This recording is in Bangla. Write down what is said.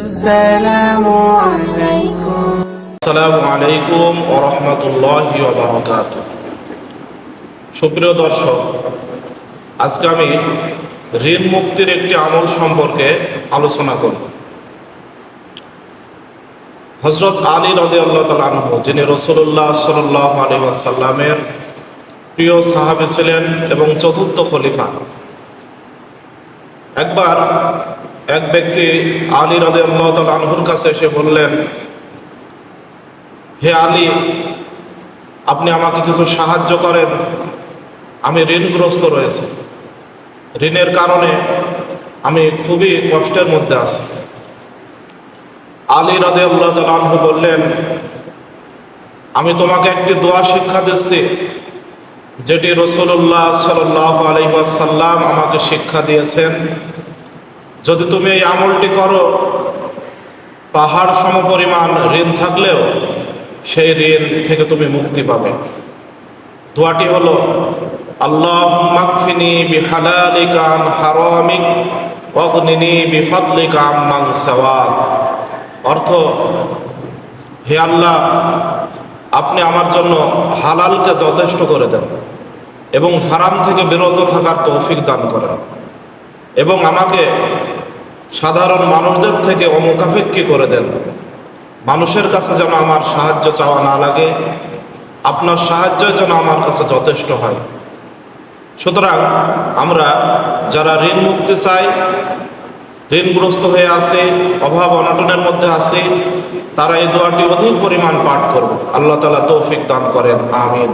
السلام عليكم আসসালামু আলাইকুম ওয়া রাহমাতুল্লাহি ওয়া বারাকাতুহু। সুপ্রিয় দর্শক, আজকে আমি ঋণ মুক্তির একটি আমল সম্পর্কে আলোচনা করব। হযরত আলী রাদিয়াল্লাহু তাআলা আনহু, যিনি রাসূলুল্লাহ সাল্লাল্লাহু আলাইহি ওয়াসাল্লামের প্রিয় সাহাবী ছিলেন এবং চতুর্থ খলিফা, একবার এক ব্যক্তি আলী রাদিয়াল্লাহু তাআলা আনহুর কাছে এসে বললেন, হে আলী, আপনি আমাকে কিছু সাহায্য করেন, আমি ঋণগ্রস্ত রয়েছি, ঋণের কারণে আমি খুবই কষ্টের মধ্যে আছি। আলী রাদিয়াল্লাহু তাআলা আনহু বললেন, আমি তোমাকে একটি দোয়া শিক্ষা দিচ্ছি, যেটি রাসূলুল্লাহ সাল্লাল্লাহু আলাইহি ওয়াসাল্লাম আমাকে শিক্ষা দিয়েছেন। যদি তুমি এই আমলটি করো, পাহাড় সমপরিমাণ ঋণ থাকলেও সেই ঋণ থেকে তুমি মুক্তি পাবে। দোয়াটি হলো, আল্লাহুম্মা কফিনি বিহালালিকা আন হারামিক ওয়াগনিনি বিফাদলিকা আম্মান সিওয়াক। অর্থ, হে আল্লাহ, আপনি আমার জন্য হালালকে যথেষ্ট করে দেন এবং হারাম থেকে বিরত থাকার তৌফিক দান করেন, এবং আমাকে সাধারণ মানুষদের থেকে অমুখাপেক্ষী করে দেন। মানুষের কাছে যেন আমার সাহায্য চাওয়া না লাগে, আপনার সাহায্য যেন আমার কাছে যথেষ্ট হয়। সুতরাং আমরা যারা ঋণ মুক্তি চাই, ঋণগ্রস্ত হয়ে আছে, অভাব অনটনের মধ্যে আছে, তারা এই দোয়াটি অধিক পরিমাণ পাঠ করব। আল্লাহ তাআলা তৌফিক দান করেন, আমিন।